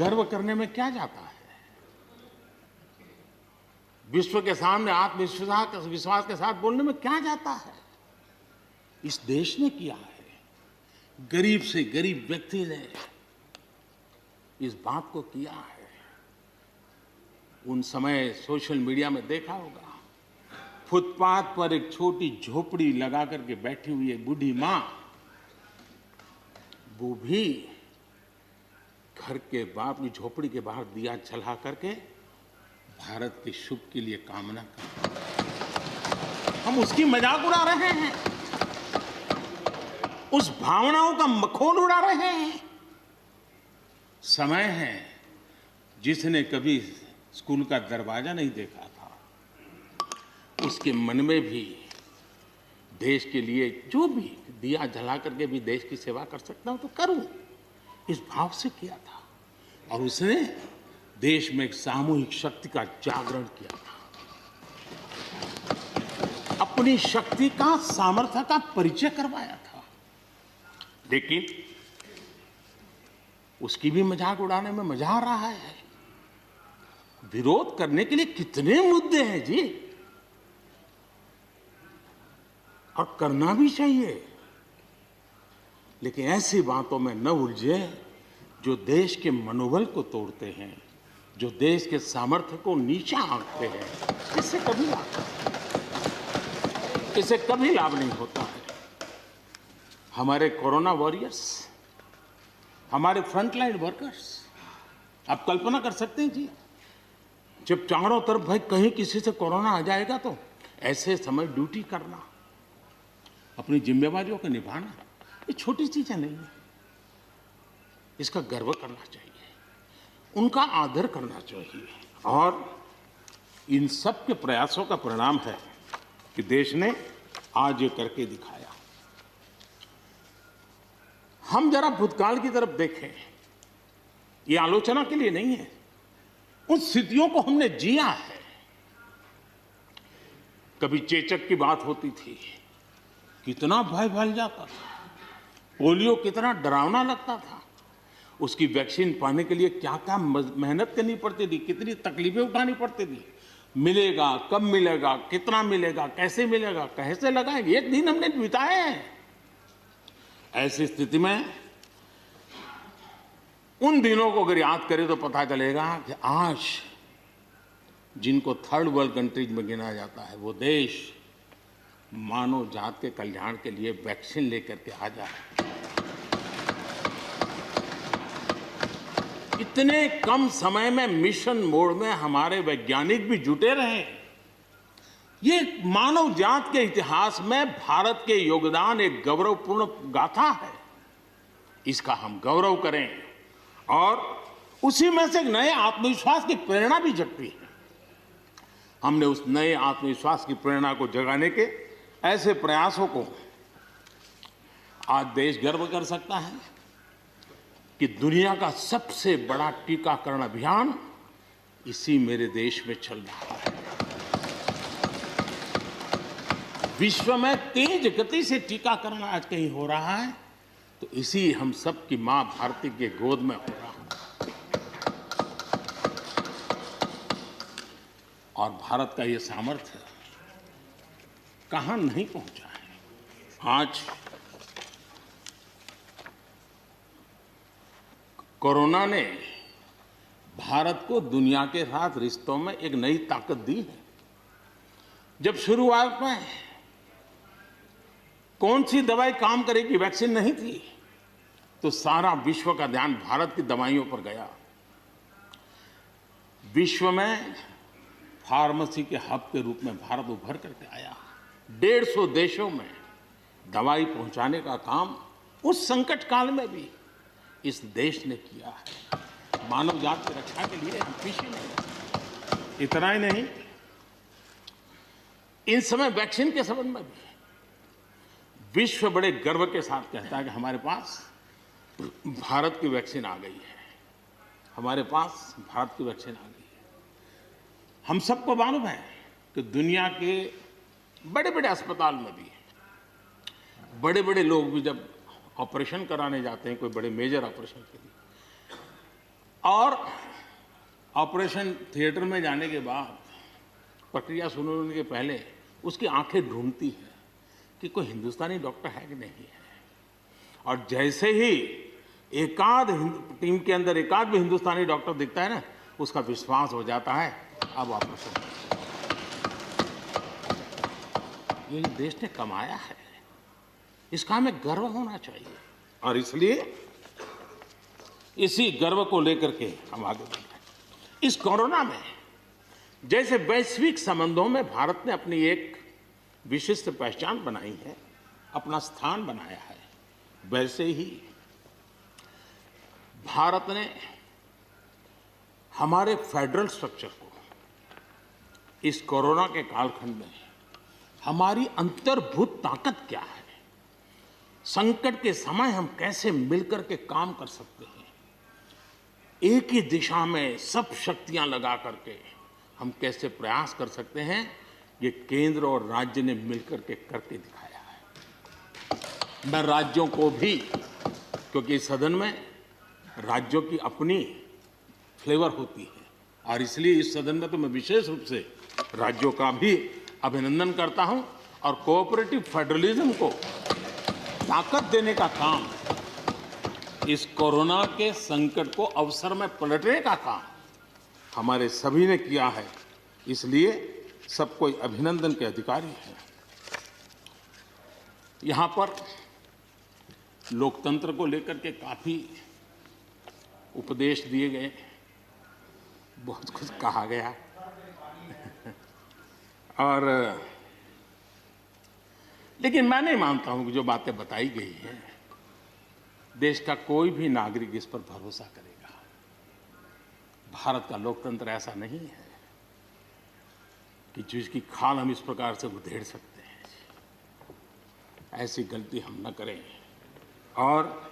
गर्व करने में क्या जाता है? विश्व के सामने आत्मविश्वास के साथ बोलने में क्या जाता है? इस देश ने किया है। गरीब से गरीब व्यक्ति ने इस बात को किया है। उन समय सोशल मीडिया में देखा होगा, फुटपाथ पर एक छोटी झोपड़ी लगा करके बैठी हुई एक बूढ़ी मां, वो भी घर के बाप की झोपड़ी के बाहर दिया जला करके भारत के सुख के लिए कामना करते। हम उसकी मजाक उड़ा रहे हैं, उस भावनाओं का मखौल उड़ा रहे हैं। समय है, जिसने कभी स्कूल का दरवाजा नहीं देखा था, उसके मन में भी देश के लिए जो भी दिया जला करके भी देश की सेवा कर सकता हूं तो करूं, इस भाव से किया था। और उसने देश में एक सामूहिक शक्ति का जागरण किया था, अपनी शक्ति का, सामर्थ्य का परिचय करवाया था। लेकिन उसकी भी मजाक उड़ाने में मजा आ रहा है। विरोध करने के लिए कितने मुद्दे हैं जी, और करना भी चाहिए, लेकिन ऐसी बातों में न उलझे जो देश के मनोबल को तोड़ते हैं, जो देश के सामर्थ्य को नीचा आंकते हैं। इससे कभी लाभ नहीं होता है। हमारे कोरोना वॉरियर्स, हमारे फ्रंटलाइन वर्कर्स, आप कल्पना कर सकते हैं जी, जब चारों तरफ भाई कहीं किसी से कोरोना आ जाएगा तो ऐसे समय ड्यूटी करना, अपनी जिम्मेवारियों को निभाना, ये छोटी चीजें नहीं है। इसका गर्व करना चाहिए, उनका आदर करना चाहिए। और इन सब के प्रयासों का परिणाम है कि देश ने आज ये करके दिखाया। हम जरा भूतकाल की तरफ देखें, ये आलोचना के लिए नहीं है, उन स्थितियों को हमने जिया है। कभी चेचक की बात होती थी, कितना भय फैल जाता था, पोलियो कितना डरावना लगता था, उसकी वैक्सीन पाने के लिए क्या क्या मेहनत करनी पड़ती थी, कितनी तकलीफें उठानी पड़ती थी। मिलेगा, कब मिलेगा, कितना मिलेगा, कैसे मिलेगा, कैसे लगाएंगे, एक दिन हमने बिताए हैं। ऐसी स्थिति में उन दिनों को अगर याद करें तो पता चलेगा कि आज जिनको थर्ड वर्ल्ड कंट्रीज में गिना जाता है, वो देश मानव जात के कल्याण के लिए वैक्सीन लेकर के आ जाए। इतने कम समय में मिशन मोड में हमारे वैज्ञानिक भी जुटे रहे। ये मानव जात के इतिहास में भारत के योगदान एक गौरवपूर्ण गाथा है। इसका हम गौरव करें और उसी में से एक नए आत्मविश्वास की प्रेरणा भी जगती है। हमने उस नए आत्मविश्वास की प्रेरणा को जगाने के ऐसे प्रयासों को आज देश गर्व कर सकता है कि दुनिया का सबसे बड़ा टीकाकरण अभियान इसी मेरे देश में चल रहा है। विश्व में तेज गति से टीकाकरण आज कहीं हो रहा है तो इसी हम सब की मां भारती के गोद में हो रहा है। और भारत का ये सामर्थ्य कहां नहीं पहुंचा है। आज कोरोना ने भारत को दुनिया के साथ रिश्तों में एक नई ताकत दी है। जब शुरुआत में कौन सी दवाई काम करेगी, वैक्सीन नहीं थी, तो सारा विश्व का ध्यान भारत की दवाइयों पर गया। विश्व में फार्मेसी के हब के रूप में भारत उभर करके आया। 150 देशों में दवाई पहुंचाने का काम उस संकट काल में भी इस देश ने किया है। मानव जात की रक्षा के लिए हम पीछे नहीं। इतना ही नहीं, इन समय वैक्सीन के संबंध में भी विश्व बड़े गर्व के साथ कहता है कि हमारे पास भारत की वैक्सीन आ गई है, हमारे पास भारत की वैक्सीन आ गई है। हम सबको मालूम है कि दुनिया के बड़े बड़े अस्पताल में भी बड़े बड़े लोग भी जब ऑपरेशन कराने जाते हैं, कोई बड़े मेजर ऑपरेशन के लिए, और ऑपरेशन थिएटर में जाने के बाद प्रक्रिया शुरू होने के पहले उसकी आंखें ढूंढती है कि कोई हिंदुस्तानी डॉक्टर है कि नहीं है। और जैसे ही टीम के अंदर एकाध भी हिंदुस्तानी डॉक्टर दिखता है ना, उसका विश्वास हो जाता है अब ऑपरेशन। ये देश ने कमाया है, इसका हमें गर्व होना चाहिए। और इसलिए इसी गर्व को लेकर के हम आगे बढ़ रहे हैं। इस कोरोना में जैसे वैश्विक संबंधों में भारत ने अपनी एक विशिष्ट पहचान बनाई है, अपना स्थान बनाया है, वैसे ही भारत ने हमारे फेडरल स्ट्रक्चर को इस कोरोना के कालखंड में हमारी अंतर्भूत ताकत क्या है, संकट के समय हम कैसे मिलकर के काम कर सकते हैं, एक ही दिशा में सब शक्तियां लगा करके हम कैसे प्रयास कर सकते हैं, ये केंद्र और राज्य ने मिलकर के करके दिखाया है। मैं राज्यों को भी, क्योंकि इस सदन में राज्यों की अपनी फ्लेवर होती है, और इसलिए इस सदन में तो मैं विशेष रूप से राज्यों का भी अभिनंदन करता हूं, और कोऑपरेटिव फेडरलिज्म को ताकत देने का काम, इस कोरोना के संकट को अवसर में पलटने का काम हमारे सभी ने किया है। इसलिए सब कोई अभिनंदन के अधिकारी हैं। यहां पर लोकतंत्र को लेकर के काफी उपदेश दिए गए, बहुत कुछ कहा गया और लेकिन मैं नहीं मानता हूं कि जो बातें बताई गई हैं देश का कोई भी नागरिक इस पर भरोसा करेगा। भारत का लोकतंत्र ऐसा नहीं है कि जिसकी खाल हम इस प्रकार से उधेड़ सकते हैं। ऐसी गलती हम न करें। और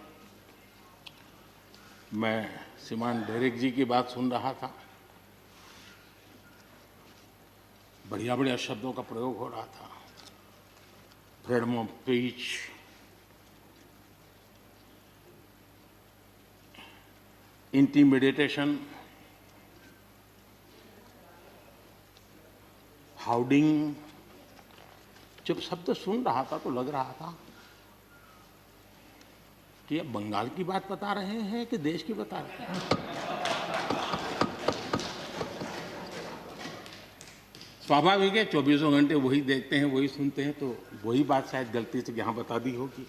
मैं श्रीमान डेरेक जी की बात सुन रहा था, बढ़िया बढ़िया शब्दों का प्रयोग हो रहा था, फ्रीडम ऑफ स्पीच, इंटिमिडेशन, हाउडिंग। जब शब्द सुन रहा था तो लग रहा था कि अब बंगाल की बात बता रहे हैं कि देश की बता रहे हैं। स्वाभाविक है, 24 घंटे वही देखते हैं, वही सुनते हैं, तो वही बात शायद गलती से यहाँ बता दी होगी।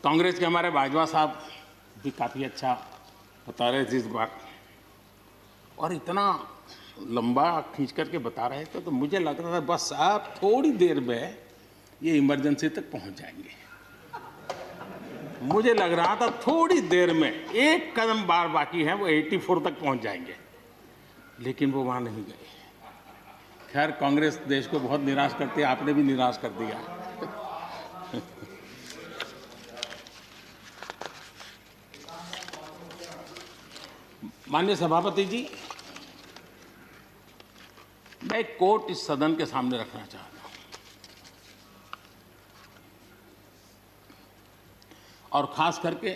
कांग्रेस के हमारे बाजवा साहब भी काफ़ी अच्छा बता रहे थे इस बार, और इतना लंबा खींच करके बता रहे थे तो मुझे लग रहा था बस आप थोड़ी देर में ये इमरजेंसी तक पहुंच जाएंगे। मुझे लग रहा था थोड़ी देर में एक कदम बार बाकी है, वो 84 तक पहुंच जाएंगे, लेकिन वो वहां नहीं गए। खैर, कांग्रेस देश को बहुत निराश करती है, आपने भी निराश कर दिया। माननीय सभापति जी, मैं एक कोट इस सदन के सामने रखना चाहता हूं, और खास करके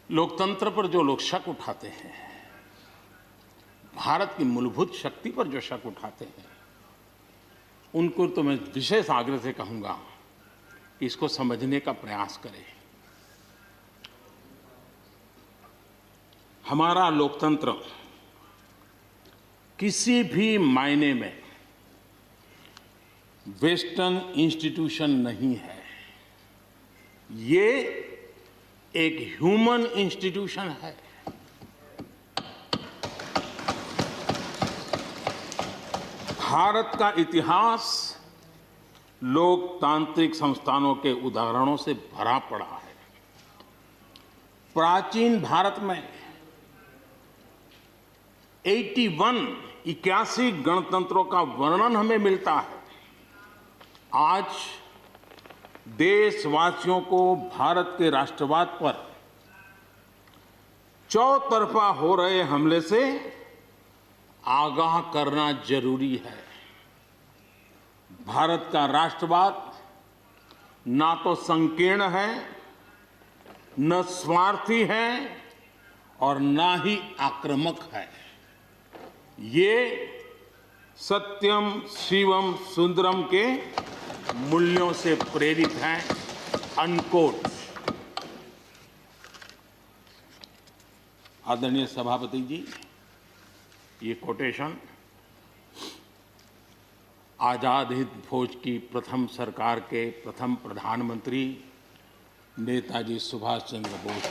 लोकतंत्र पर जो लोग शक उठाते हैं, भारत की मूलभूत शक्ति पर जो शक उठाते हैं, उनको तो मैं विशेष आग्रह से कहूंगा कि इसको समझने का प्रयास करें। हमारा लोकतंत्र किसी भी मायने में वेस्टर्न इंस्टीट्यूशन नहीं है, ये एक ह्यूमन इंस्टीट्यूशन है। भारत का इतिहास लोकतांत्रिक संस्थानों के उदाहरणों से भरा पड़ा है। प्राचीन भारत में 81 गणतंत्रों का वर्णन हमें मिलता है। आज देशवासियों को भारत के राष्ट्रवाद पर चौतरफा हो रहे हमले से आगाह करना जरूरी है। भारत का राष्ट्रवाद ना तो संकीर्ण है, न स्वार्थी है और ना ही आक्रामक है। ये सत्यम शिवम सुंदरम के मूल्यों से प्रेरित हैं। अनकोट। आदरणीय सभापति जी, ये कोटेशन आजाद हिंद फौज की प्रथम सरकार के प्रथम प्रधानमंत्री नेताजी सुभाष चंद्र बोस